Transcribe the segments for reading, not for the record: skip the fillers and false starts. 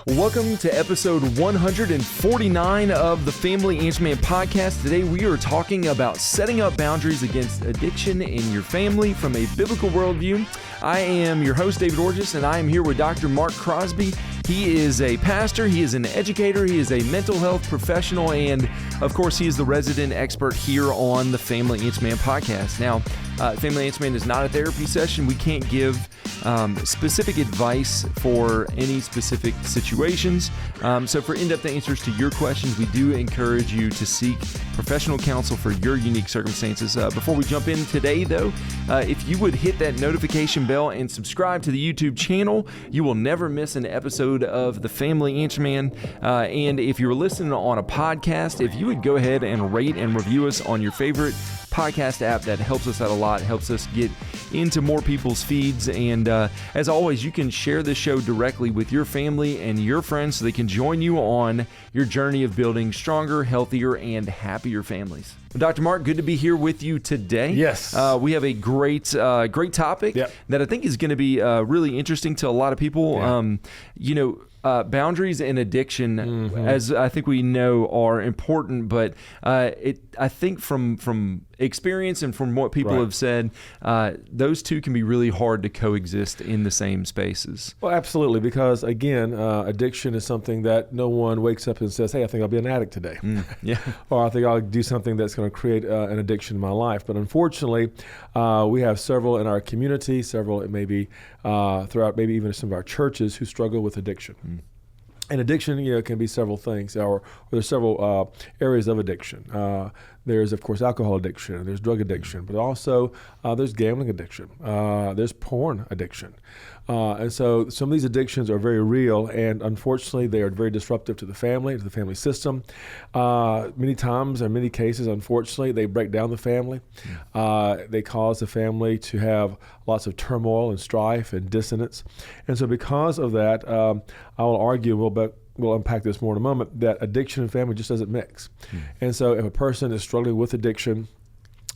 Welcome to episode 149 of the Family Answer Man podcast. Today we are talking about setting up boundaries against addiction in your family from a biblical worldview. I am your host, David Orgis, and I am here with Dr. Mark Crosby. He is a pastor, he is an educator, he is a mental health professional, and of course he is the resident expert here on the Family Answer Man podcast. Now, Family Answer Man is not a therapy session. We can't give specific advice for any specific situations. So for in-depth answers to your questions, we do encourage you to seek professional counsel for your unique circumstances. Before we jump in today, though, if you would hit that notification bell and subscribe to the YouTube channel, you will never miss an episode of the Family Answer Man. And if you're listening on a podcast, if you would go ahead and rate and review us on your favorite podcast app, that helps us out a lot, helps us get into more people's feeds. And as always, you can share this show directly with your family and your friends so they can join you on your journey of building stronger, healthier, and happier families. Well, Dr. Mark, good to be here with you today. Yes. We have a great topic that I think is going to be really interesting to a lot of people. Boundaries and addiction, as I think we know, are important, but I think from experience and from what people have said, those two can be really hard to coexist in the same spaces. Well, absolutely, because again, addiction is something that no one wakes up and says, hey, I think I'll be an addict today. Or I think I'll do something that's going to create an addiction in my life. But unfortunately, we have several in our community, several maybe throughout maybe even some of our churches who struggle with addiction. And addiction, can be several things, or there's several areas of addiction. There's, of course, alcohol addiction, there's drug addiction, but also there's gambling addiction, there's porn addiction. And so some of these addictions are very real, and unfortunately, they are very disruptive to the family system. Many times, in many cases, unfortunately, they break down the family. They cause the family to have lots of turmoil and strife and dissonance. And so because of that, I will argue, we'll unpack this more in a moment, that addiction and family just doesn't mix. And so if a person is struggling with addiction,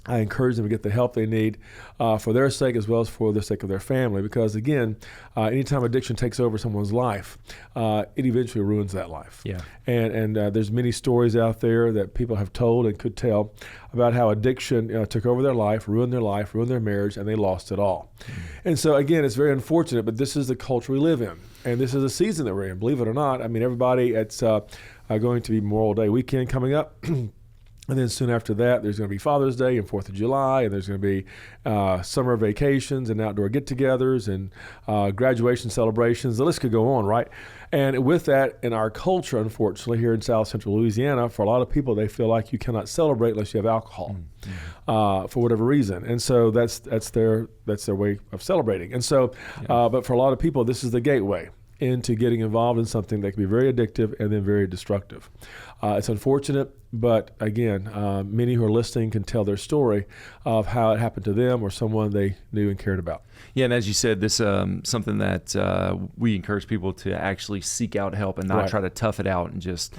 I encourage them to get the help they need for their sake as well as for the sake of their family. Because again, anytime addiction takes over someone's life, it eventually ruins that life. And there's many stories out there that people have told and could tell about how addiction took over their life, ruined their marriage, and they lost it all. And so again, it's very unfortunate, but this is the culture we live in. And this is a season that we're in, believe it or not. I mean, everybody, it's going to be Memorial Day weekend coming up. And then soon after that, there's going to be Father's Day and 4th of July, and there's going to be summer vacations and outdoor get-togethers and graduation celebrations. The list could go on, right? And with that, in our culture, unfortunately, here in South Central Louisiana, for a lot of people, they feel like you cannot celebrate unless you have alcohol for whatever reason. And so that's their way of celebrating. And so, but for a lot of people, this is the gateway into getting involved in something that can be very addictive and then very destructive. It's unfortunate, but again, many who are listening can tell their story of how it happened to them or someone they knew and cared about. Yeah, and as you said, this something that we encourage people to actually seek out help and not try to tough it out and just,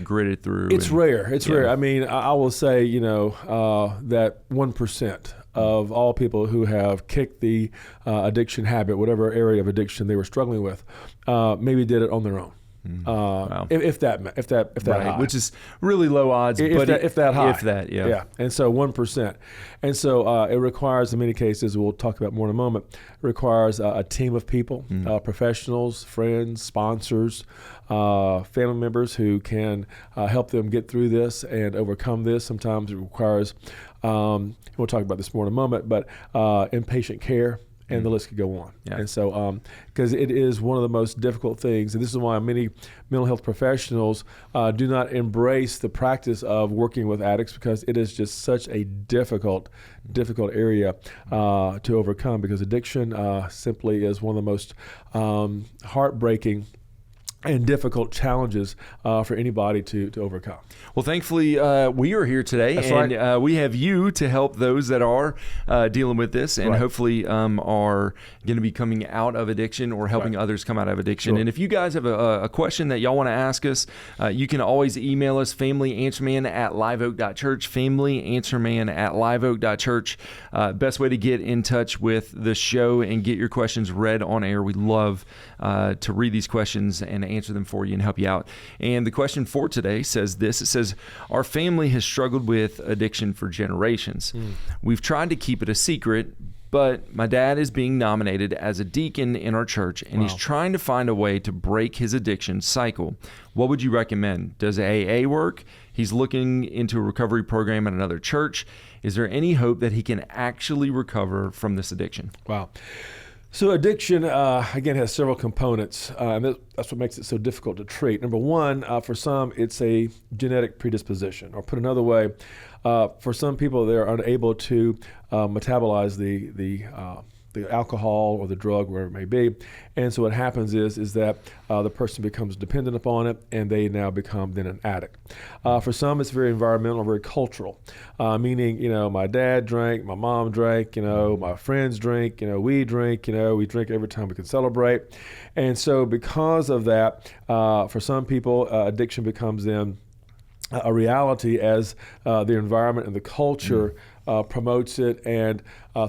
grit it through. It's rare. It's rare. I mean, I will say, that 1% of all people who have kicked the addiction habit, whatever area of addiction they were struggling with, maybe did it on their own. Wow. If that high. Which is really low odds, if that high. If that, yeah. And so 1%. And so it requires, in many cases, we'll talk about more in a moment, it requires a team of people, professionals, friends, sponsors, family members who can help them get through this and overcome this. Sometimes it requires, we'll talk about this more in a moment, but inpatient care. And the list could go on. And so, because it is one of the most difficult things, and this is why many mental health professionals do not embrace the practice of working with addicts, because it is just such a difficult area to overcome, because addiction simply is one of the most heartbreaking and difficult challenges for anybody to overcome. Well, thankfully, we are here today. That's and right. We have you to help those that are dealing with this and hopefully are going to be coming out of addiction or helping others come out of addiction. And if you guys have a question that y'all want to ask us, you can always email us, familyanswerman@liveoak.church, familyanswerman@liveoak.church. Best way to get in touch with the show and get your questions read on air. We love to read these questions and answer them for you and help you out. And the question for today says this. It says, our family has struggled with addiction for generations. We've tried to keep it a secret, but my dad is being nominated as a deacon in our church, and he's trying to find a way to break his addiction cycle. What would you recommend? Does AA work? He's looking into a recovery program at another church. Is there any hope that he can actually recover from this addiction? Wow. So addiction, again, has several components, and that's what makes it so difficult to treat. Number one, for some, it's a genetic predisposition, or put another way, for some people, they're unable to metabolize the alcohol or the drug, wherever it may be. And so what happens is that the person becomes dependent upon it, and they now become then an addict. For some, it's very environmental, very cultural, meaning, my dad drank, my mom drank, my friends drink, we drink, we drink every time we can celebrate. And so because of that, for some people, addiction becomes then a reality as the environment and the culture promotes it and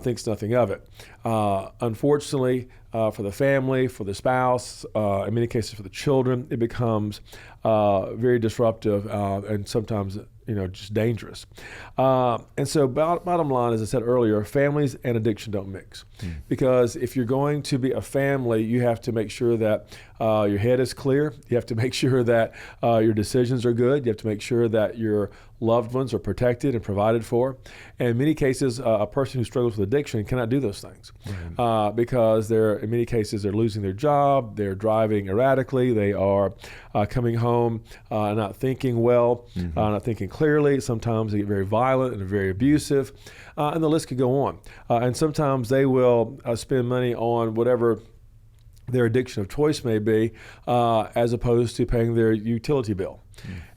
thinks nothing of it. Unfortunately, for the family, for the spouse, in many cases for the children, it becomes very disruptive and sometimes just dangerous. And so bottom line, as I said earlier, families and addiction don't mix. Because if you're going to be a family, you have to make sure that your head is clear. You have to make sure that your decisions are good. You have to make sure that your loved ones are protected and provided for. And in many cases, a person who struggles with addiction cannot do those things because in many cases, they're losing their job, they're driving erratically, they are coming home not thinking well, not thinking clearly. Sometimes they get very violent and very abusive, and the list could go on. And sometimes they will spend money on whatever their addiction of choice may be, as opposed to paying their utility bill.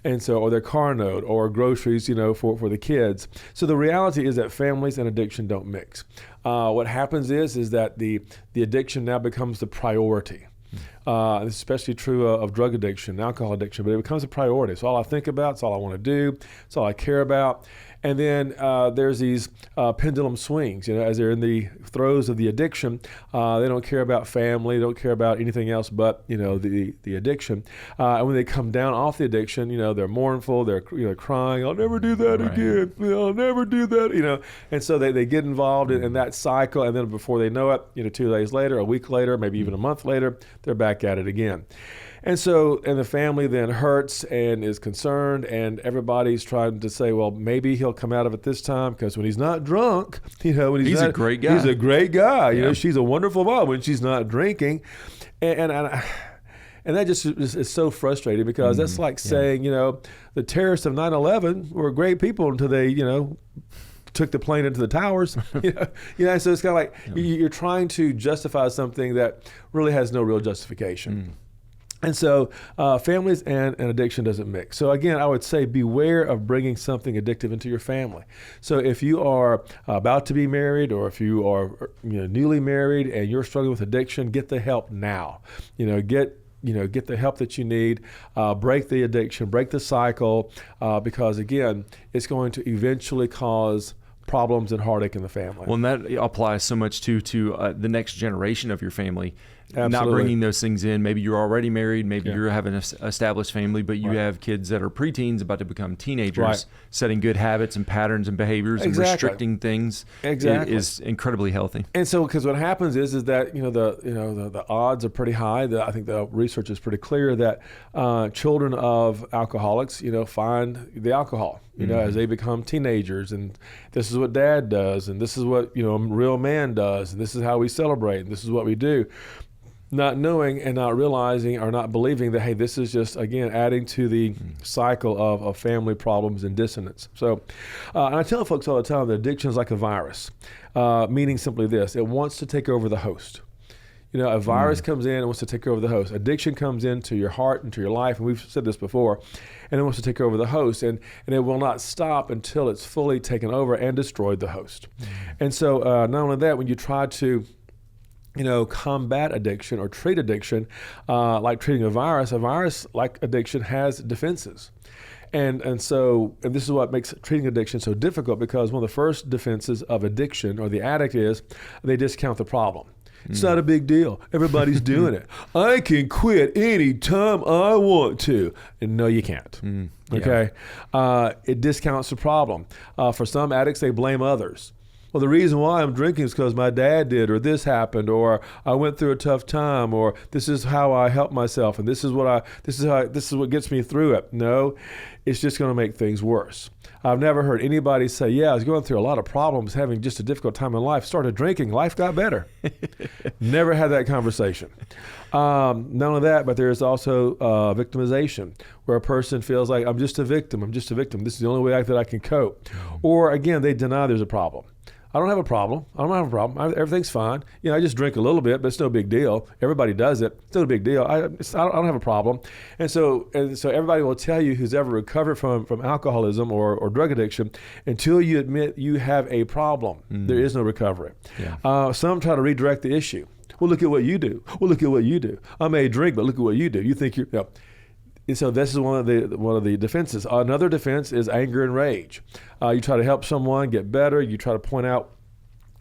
And so, or their car note, or groceries, for the kids. So the reality is that families and addiction don't mix. What happens is that the addiction now becomes the priority. This is especially true of drug addiction, alcohol addiction, but it becomes a priority. It's all I think about, it's all I want to do, it's all I care about. And then there's these pendulum swings, as they're in the throes of the addiction. They don't care about family, they don't care about anything else but, the addiction. And when they come down off the addiction, they're mournful, they're crying, I'll never do that again, I'll never do that, And so they get involved in that cycle, and then before they know it, 2 days later, a week later, maybe even a month later, they're back at it again. And so, and the family then hurts and is concerned, and everybody's trying to say, well, maybe he'll come out of it this time, because when he's not drunk, when he's a great guy. He's a great guy. She's a wonderful mom when she's not drinking. And that just is so frustrating, because that's like saying, the terrorists of 9/11 were great people until they, took the plane into the towers. So it's kind of like you're trying to justify something that really has no real justification. And so families and addiction doesn't mix. So again, I would say beware of bringing something addictive into your family. So if you are about to be married, or if you are newly married and you're struggling with addiction, get the help now. Get the help that you need, break the addiction, break the cycle, because again, it's going to eventually cause problems and heartache in the family. Well, and that applies so much to the next generation of your family. Absolutely. Not bringing those things in. Maybe you're already married, maybe you have an established family, but you have kids that are preteens about to become teenagers. Setting good habits and patterns and behaviors and restricting things is incredibly healthy. And so, because what happens is that the odds are pretty high. I think the research is pretty clear that children of alcoholics find the alcohol as they become teenagers, and this is what dad does, and this is what a real man does, and this is how we celebrate, and this is what we do. Not knowing and not realizing or not believing that, hey, this is just, again, adding to the cycle of family problems and dissonance. So, and I tell folks all the time that addiction is like a virus, meaning simply this: it wants to take over the host. A virus comes in and wants to take over the host. Addiction comes into your heart, into your life, and we've said this before, and it wants to take over the host, and it will not stop until it's fully taken over and destroyed the host. And so not only that, when you try to combat addiction or treat addiction like treating a virus like addiction has defenses. And so this is what makes treating addiction so difficult, because one of the first defenses of addiction or the addict is they discount the problem. It's not a big deal. Everybody's doing it. I can quit anytime I want to. And no, you can't. Okay? It discounts the problem. For some addicts, they blame others. Well, the reason why I'm drinking is because my dad did, or this happened, or I went through a tough time, or this is how I help myself, and this is what gets me through it. No, it's just going to make things worse. I've never heard anybody say, yeah, I was going through a lot of problems, having just a difficult time in life, started drinking, life got better. Never had that conversation. Not only that, but there's also victimization, where a person feels like, I'm just a victim. This is the only way that I can cope. Or again, they deny there's a problem. I don't have a problem. Everything's fine. I just drink a little bit, but it's no big deal. Everybody does it. It's not a big deal. I don't have a problem. And so everybody will tell you, who's ever recovered from alcoholism or drug addiction, until you admit you have a problem, there is no recovery. Yeah. Some try to redirect the issue. Well, look at what you do. I may drink, but look at what you do. You think you're... No. And so this is one of the defenses. Another defense is anger and rage. You try to help someone get better. You try to point out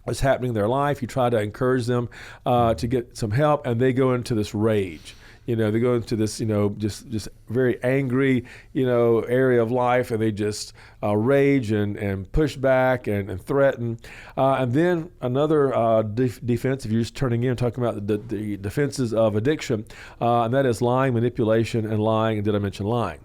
what's happening in their life. You try to encourage them to get some help, and they go into this rage. They go into this, just very angry, area of life, and they just rage and push back and threaten. And then another defense, if you're just turning in and talking about the defenses of addiction, and that is lying, manipulation, and lying. And did I mention lying?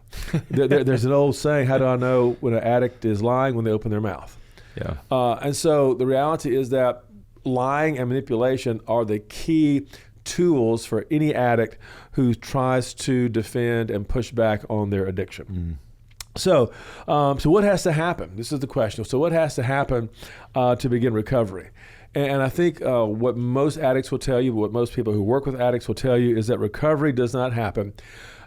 There's an old saying, how do I know when an addict is lying? When they open their mouth. Yeah. And so the reality is that lying and manipulation are the key tools for any addict who tries to defend and push back on their addiction. So what has to happen? This is the question. So what has to happen to begin recovery? And I think what most addicts will tell you, what most people who work with addicts will tell you, is that recovery does not happen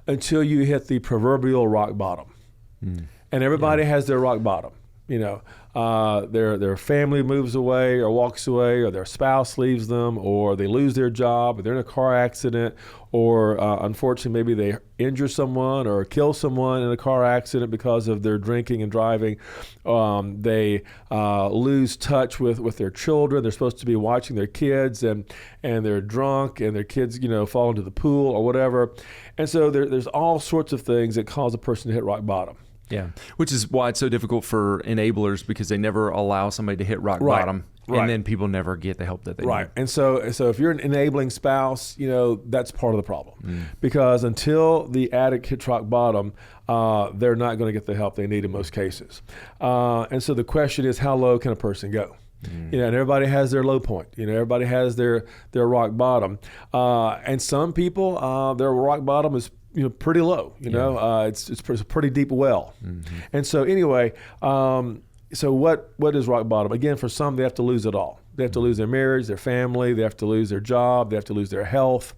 until you hit the proverbial rock bottom. And everybody has their rock bottom. Their family moves away or walks away, or their spouse leaves them, or they lose their job, or they're in a car accident, or unfortunately maybe they injure someone or kill someone in a car accident because of their drinking and driving. They lose touch with their children. They're supposed to be watching their kids, and they're drunk, and their kids fall into the pool or whatever. And so there's all sorts of things that cause a person to hit rock bottom. Yeah, which is why it's so difficult for enablers, because they never allow somebody to hit rock bottom, and then people never get the help that they need. And so if you're an enabling spouse, that's part of the problem, because until the addict hits rock bottom, they're not going to get the help they need in most cases. And so the question is, how low can a person go? And everybody has their low point. Everybody has their rock bottom, and some people their rock bottom is pretty low. It's a pretty deep well. And so anyway, so what is rock bottom? Again, for some, they have to lose it all. They have to lose their marriage, their family, they have to lose their job, they have to lose their health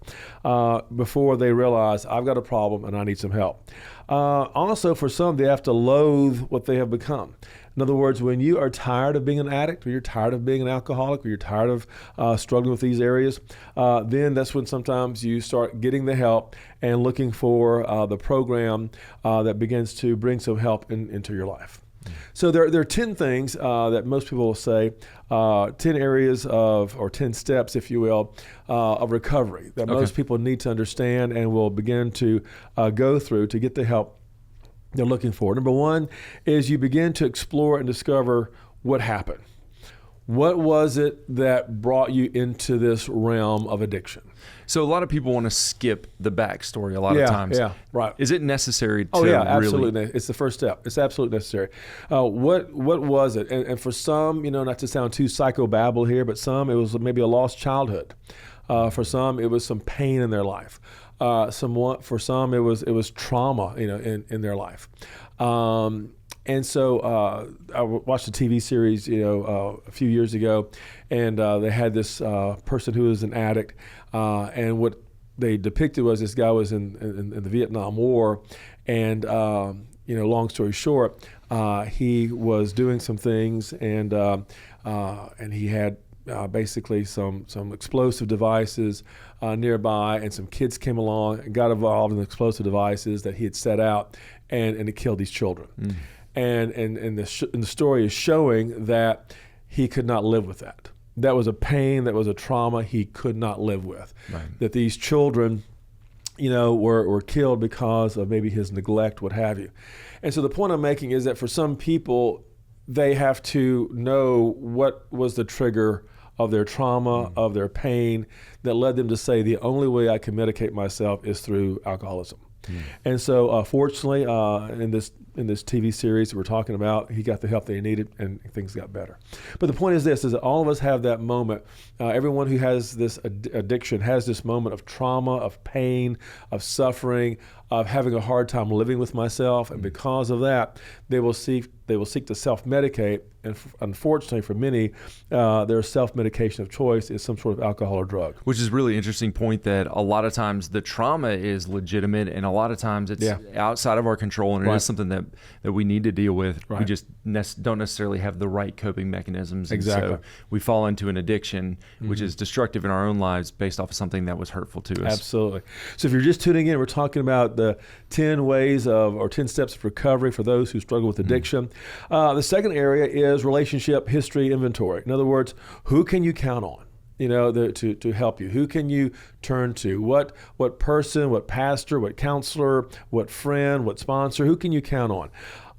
before they realize, I've got a problem and I need some help. Also, for some, they have to loathe what they have become. In other words, when you are tired of being an addict, or you're tired of being an alcoholic, or you're tired of struggling with these areas, then that's when sometimes you start getting the help and looking for the program that begins to bring some help into your life. So there are 10 things that most people will say, 10 areas or 10 steps, if you will, of recovery that most people need to understand and will begin to go through to get the help they're looking for. Number one is you begin to explore and discover what happened. What was it that brought you into this realm of addiction? So a lot of people want to skip the backstory a lot of times. Yeah, right. Is it necessary to absolutely. really? It's the first step. It's absolutely necessary. What was it? And for some, not to sound too psychobabble here, but some, it was maybe a lost childhood. For some, it was some pain in their life. For some, it was trauma, in their life. And so I watched a TV series, a few years ago, and they had this person who was an addict, and what they depicted was this guy was in the Vietnam War, and long story short, he was doing some things, and he had basically some explosive devices nearby, and some kids came along and got involved in the explosive devices that he had set out, and it killed these children. And the story is showing that he could not live with that. that was a pain, that was a trauma he could not live with. Right. That these children, were killed because of maybe his neglect, what have you. And so the point I'm making is that for some people, they have to know what was the trigger of their trauma, of their pain, that led them to say, the only way I can medicate myself is through alcoholism. And so fortunately, in this TV series that we're talking about, he got the help that he needed and things got better. But the point is this, is that all of us have that moment. Everyone who has this addiction has this moment of trauma, of pain, of suffering, of having a hard time living with myself. And because of that, they will seek to self-medicate. And unfortunately for many, their self-medication of choice is some sort of alcohol or drug. Which is a really interesting point, that a lot of times the trauma is legitimate, and a lot of times it's outside of our control, and it is something that we need to deal with. Right. We just don't necessarily have the right coping mechanisms. Exactly. And so we fall into an addiction, which is destructive in our own lives based off of something that was hurtful to us. Absolutely. So if you're just tuning in, we're talking about the 10 steps of recovery for those who struggle with addiction. The second area is relationship history inventory. In other words, who can you count on? To help you? Who can you turn to? What person, what pastor, what counselor, what friend, what sponsor, who can you count on?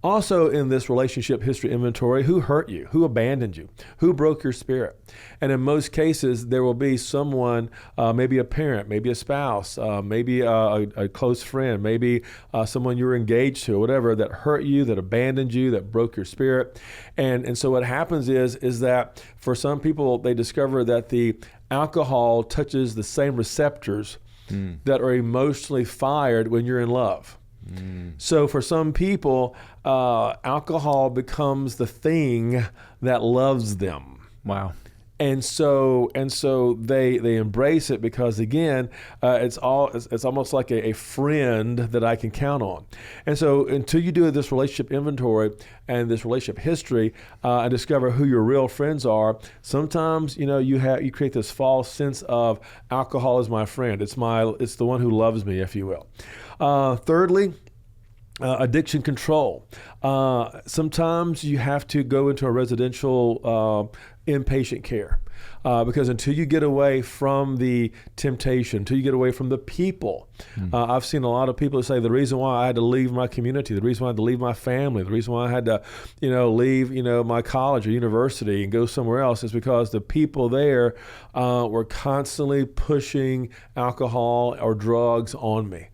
Also in this relationship history inventory, who hurt you? Who abandoned you? Who broke your spirit? And in most cases, there will be someone, maybe a parent, maybe a spouse, maybe a close friend, maybe someone you were engaged to, or whatever, that hurt you, that abandoned you, that broke your spirit. And so what happens is that for some people, they discover that the alcohol touches the same receptors that are emotionally fired when you're in love. So for some people, alcohol becomes the thing that loves them. Wow. And so they embrace it because, again, it's almost like a friend that I can count on. And so until you do this relationship inventory and this relationship history and discover who your real friends are, sometimes you create this false sense of alcohol is my friend. It's the one who loves me, if you will. Thirdly, addiction control. Sometimes you have to go into a residential inpatient care because until you get away from the temptation, until you get away from the people, I've seen a lot of people say the reason why I had to leave my community, the reason why I had to leave my family, the reason why I had to, leave, my college or university and go somewhere else is because the people there were constantly pushing alcohol or drugs on me.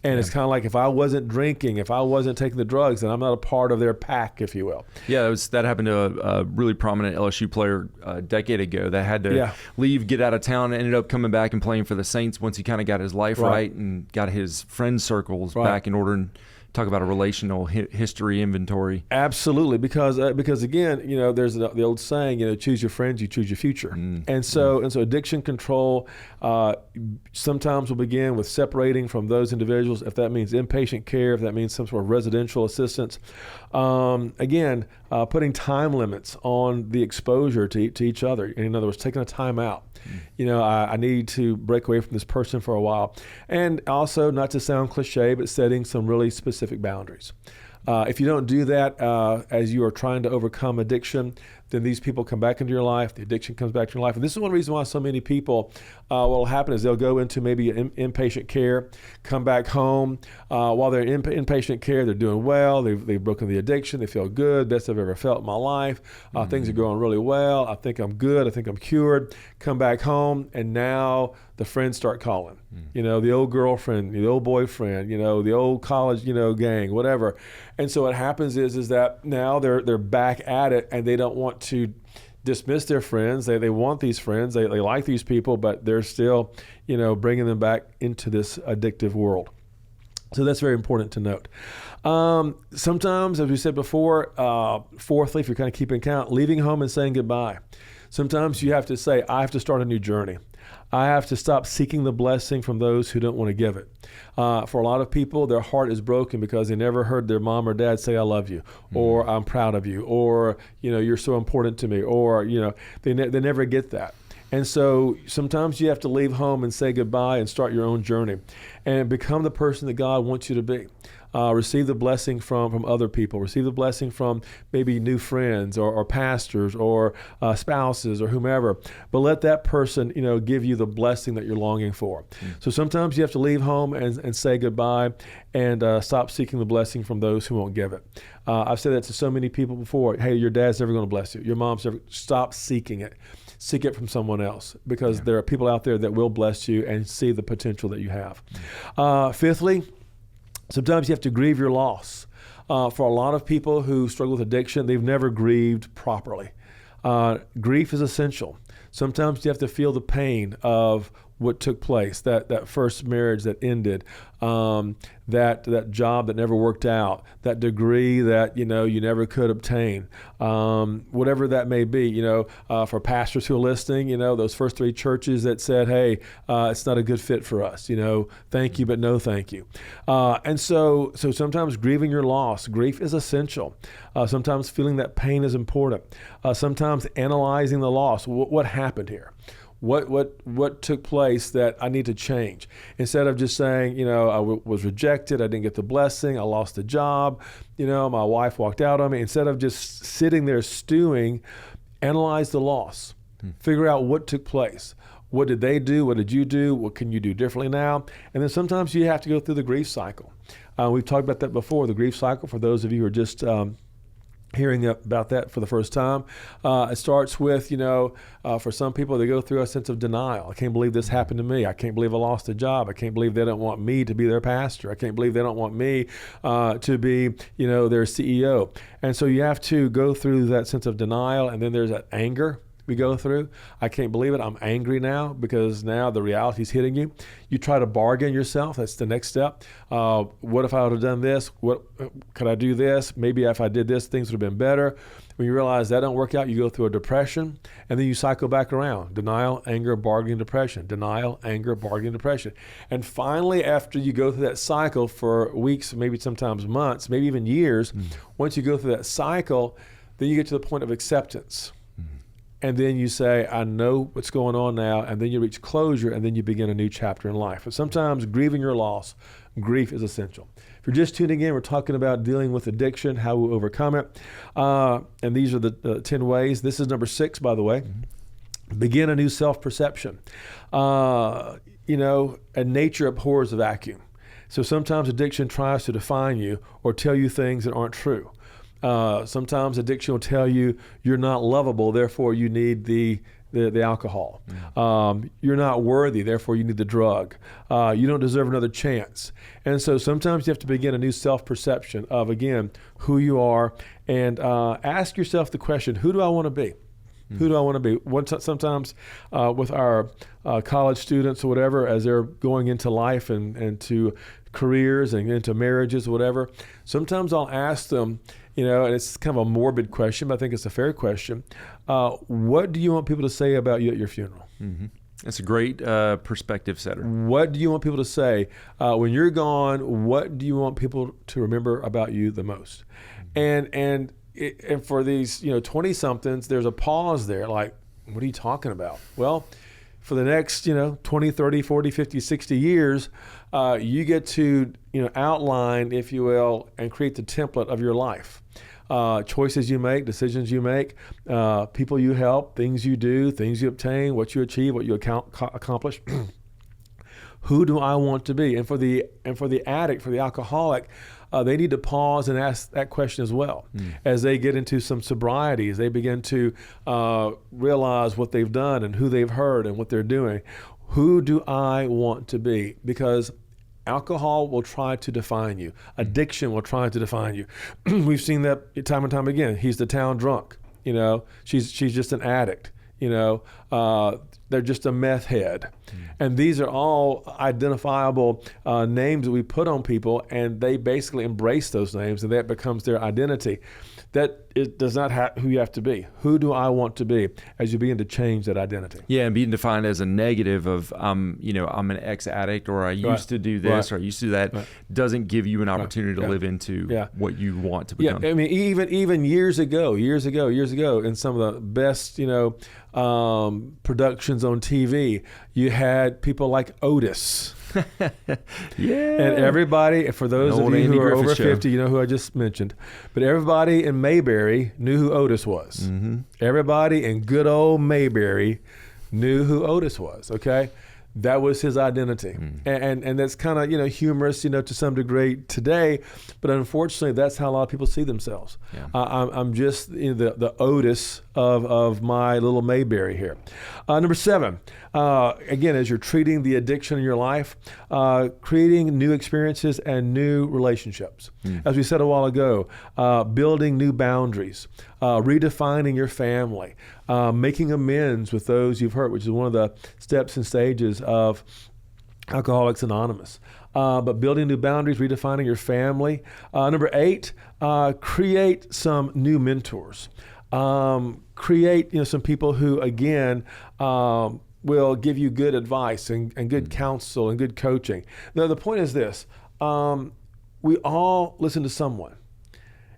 And it's kind of like if I wasn't drinking, if I wasn't taking the drugs, then I'm not a part of their pack, if you will. Yeah, that happened to a really prominent LSU player a decade ago that had to leave, get out of town, and ended up coming back and playing for the Saints once he kind of got his life right and got his friend circles back in order. And talk about a relational history inventory. Absolutely, because again, there's the old saying, choose your friends, you choose your future. And so addiction control sometimes will begin with separating from those individuals, if that means inpatient care, if that means some sort of residential assistance. Again, putting time limits on the exposure to each other. In other words, taking a time out. I need to break away from this person for a while. And also, not to sound cliche, but setting some really specific boundaries. If you don't do that as you are trying to overcome addiction, then these people come back into your life, the addiction comes back to your life. And this is one reason why so many people, what will happen is they'll go into maybe inpatient care, come back home. While they're in inpatient care, they're doing well, they've broken the addiction, they feel good, best I've ever felt in my life. Things are going really well, I think I'm good, I think I'm cured. Come back home, and now the friends start calling. The old girlfriend, the old boyfriend, the old college, gang, whatever. And so what happens is that now they're back at it, and they don't want to dismiss their friends. They want these friends. They like these people, but they're still, bringing them back into this addictive world. So that's very important to note. Sometimes, as we said before, fourthly, if you're kind of keeping count, leaving home and saying goodbye. Sometimes you have to say, I have to start a new journey. I have to stop seeking the blessing from those who don't want to give it. For a lot of people, their heart is broken because they never heard their mom or dad say, I love you, or I'm proud of you, or, you're so important to me, or, they never get that. And so sometimes you have to leave home and say goodbye and start your own journey and become the person that God wants you to be. Receive the blessing from other people. Receive the blessing from maybe new friends or pastors or spouses or whomever. But let that person, give you the blessing that you're longing for. So sometimes you have to leave home and say goodbye and stop seeking the blessing from those who won't give it. I've said that to so many people before. Hey, your dad's never going to bless you. Your mom's never. Stop seeking it. Seek it from someone else, because there are people out there that will bless you and see the potential that you have. Fifthly, sometimes you have to grieve your loss. For a lot of people who struggle with addiction, they've never grieved properly. Grief is essential. Sometimes you have to feel the pain of what took place, that first marriage that ended, that job that never worked out, that degree that you never could obtain, whatever that may be. For pastors who are listening, those first 3 churches that said, "Hey, it's not a good fit for us. Thank you, but no thank you." And so sometimes grieving your loss, grief is essential. Sometimes feeling that pain is important. Sometimes analyzing the loss. What happened here? What took place that I need to change? Instead of just saying, I was rejected, I didn't get the blessing, I lost the job, my wife walked out on me. Instead of just sitting there stewing, analyze the loss. Figure out what took place. What did they do? What did you do? What can you do differently now? And then sometimes you have to go through the grief cycle. We've talked about that before, the grief cycle, for those of you who are just hearing about that for the first time. It starts with, for some people, they go through a sense of denial. I can't believe this happened to me. I can't believe I lost a job. I can't believe they don't want me to be their pastor. I can't believe they don't want me to be, their CEO. And so you have to go through that sense of denial, and then there's that anger we go through. I can't believe it. I'm angry now because now the reality is hitting you. You try to bargain yourself. That's the next step. What if I would have done this? What could I do this? Maybe if I did this, things would have been better. When you realize that don't work out, you go through a depression, and then you cycle back around. Denial, anger, bargaining, depression. Denial, anger, bargaining, depression. And finally, after you go through that cycle for weeks, maybe sometimes months, maybe even years, once you go through that cycle, then you get to the point of acceptance. And then you say, I know what's going on now, and then you reach closure, and then you begin a new chapter in life. But sometimes grieving your loss, grief is essential. If you're just tuning in, we're talking about dealing with addiction, how we overcome it. And these are the 10 ways. This is number 6, by the way. Begin a new self-perception. And nature abhors a vacuum. So sometimes addiction tries to define you or tell you things that aren't true. Sometimes addiction will tell you you're not lovable, therefore you need the alcohol. You're not worthy, therefore you need the drug. You don't deserve another chance. And so sometimes you have to begin a new self-perception of, again, who you are, and ask yourself the question, who do I want to be? Who do I want to be? Sometimes with our college students or whatever, as they're going into life and to careers and into marriages or whatever, sometimes I'll ask them, and it's kind of a morbid question, but I think it's a fair question. What do you want people to say about you at your funeral? That's a great perspective setter. What do you want people to say? When you're gone, what do you want people to remember about you the most? And for these 20-somethings, there's a pause there, like, what are you talking about? Well, for the next 20, 30, 40, 50, 60 years, you get to outline, if you will, and create the template of your life. Choices you make, decisions you make, people you help, things you do, things you obtain, what you achieve, what you accomplish. Who do I want to be? And for the addict, for the alcoholic, they need to pause and ask that question as well. As they get into some sobriety, as they begin to realize what they've done and who they've hurt and what they're doing. Who do I want to be? Because alcohol will try to define you. Addiction will try to define you. We've seen that time and time again. He's the town drunk. She's just an addict. They're just a meth head. And these are all identifiable names that we put on people, and they basically embrace those names, and that becomes their identity. That it does not who you have to be. Who do I want to be as you begin to change that identity? Yeah, and being defined as a negative of I'm an ex-addict, or I used to do this, or I used to do that, doesn't give you an opportunity to live into what you want to become. Yeah, I mean, even years ago, in some of the best productions ones on TV. You had people like Otis. Yeah. And everybody, for those of you who are over 50, you know who I just mentioned. But everybody in Mayberry knew who Otis was. Mm-hmm. Everybody in good old Mayberry knew who Otis was, okay? That was his identity. And that's kind of, humorous, to some degree today, but unfortunately that's how a lot of people see themselves. Yeah. I'm just the Otis of my little Mayberry here. Number 7, again, as you're treating the addiction in your life, creating new experiences and new relationships. As we said a while ago, building new boundaries, redefining your family, making amends with those you've hurt, which is one of the steps and stages of Alcoholics Anonymous. But building new boundaries, redefining your family. Number 8, create some new mentors. Create some people who, again, will give you good advice and good counsel and good coaching. Now, the point is this. We all listen to someone.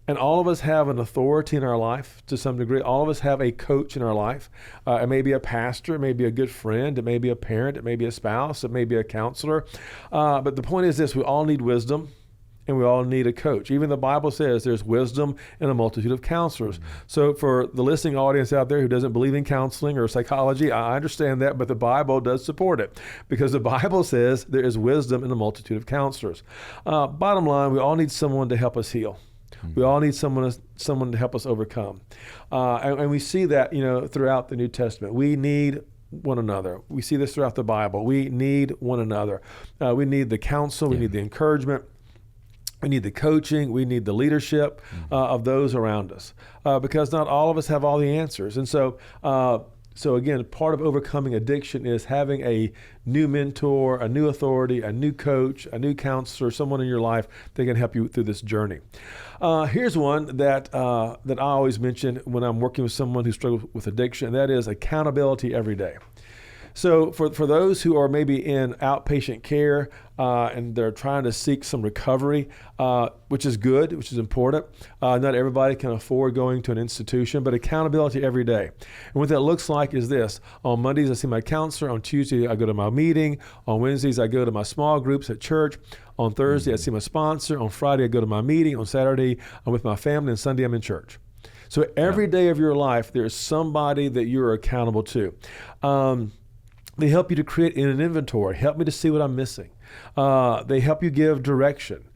And all of us have an authority in our life to some degree. All of us have a coach in our life. It may be a pastor, it may be a good friend, it may be a parent, it may be a spouse, it may be a counselor. But the point is this, we all need wisdom and we all need a coach. Even the Bible says there's wisdom in a multitude of counselors. So for the listening audience out there who doesn't believe in counseling or psychology, I understand that, but the Bible does support it because the Bible says there is wisdom in a multitude of counselors. Bottom line, we all need someone to help us heal. We all need someone to help us overcome. And we see that, throughout the New Testament. We need one another. We see this throughout the Bible. We need one another. We need the counsel. We need the encouragement. We need the coaching. We need the leadership of those around us because not all of us have all the answers. And so again, part of overcoming addiction is having a new mentor, a new authority, a new coach, a new counselor, someone in your life that can help you through this journey. Here's one that I always mention when I'm working with someone who struggles with addiction, and that is accountability every day. So for those who are maybe in outpatient care and they're trying to seek some recovery, which is good, which is important. Not everybody can afford going to an institution, but accountability every day. And what that looks like is this. On Mondays, I see my counselor. On Tuesday, I go to my meeting. On Wednesdays, I go to my small groups at church. On Thursday, I see my sponsor. On Friday, I go to my meeting. On Saturday, I'm with my family. And Sunday, I'm in church. So every day of your life, there's somebody that you're accountable to. They help you to create an inventory, help me to see what I'm missing. They help you give direction,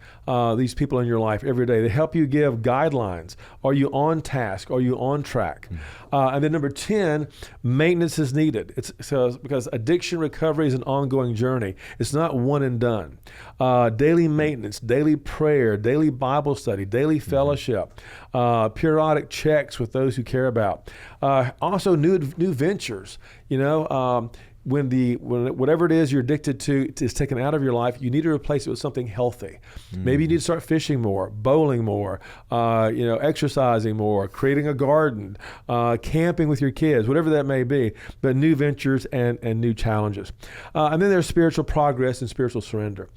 these people in your life every day. They help you give guidelines. Are you on task? Are you on track? And then number 10, maintenance is needed. Because addiction recovery is an ongoing journey. It's not one and done. Daily maintenance, daily prayer, daily Bible study, daily fellowship, periodic checks with those who care about. Also new ventures, when whatever it is you're addicted to is taken out of your life, you need to replace it with something healthy. Maybe you need to start fishing more, bowling more, exercising more, creating a garden, camping with your kids, whatever that may be, but new ventures and new challenges. And then there's spiritual progress and spiritual surrender.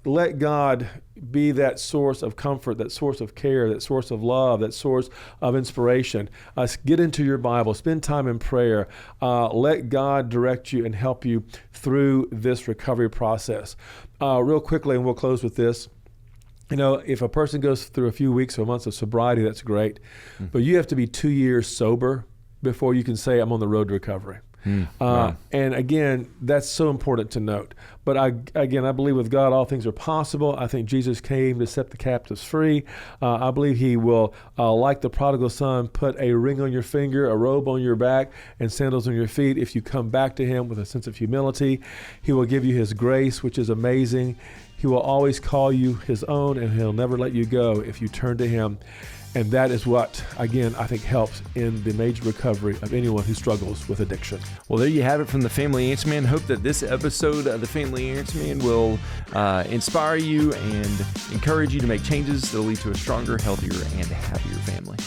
Let God be that source of comfort, that source of care, that source of love, that source of inspiration. Get into your Bible, spend time in prayer. Let God direct you and help you through this recovery process. Real quickly, and we'll close with this. If a person goes through a few weeks or months of sobriety, that's great. But you have to be 2 years sober before you can say, I'm on the road to recovery. Wow. And again, that's so important to note. But I believe with God, all things are possible. I think Jesus came to set the captives free. I believe he will, like the prodigal son, put a ring on your finger, a robe on your back, and sandals on your feet. If you come back to him with a sense of humility, he will give you his grace, which is amazing. He will always call you his own, and he'll never let you go if you turn to him. And that is what, again, I think helps in the major recovery of anyone who struggles with addiction. Well, there you have it from the Family Answer Man. Hope that this episode of the Family Answer Man will inspire you and encourage you to make changes that will lead to a stronger, healthier, and happier family.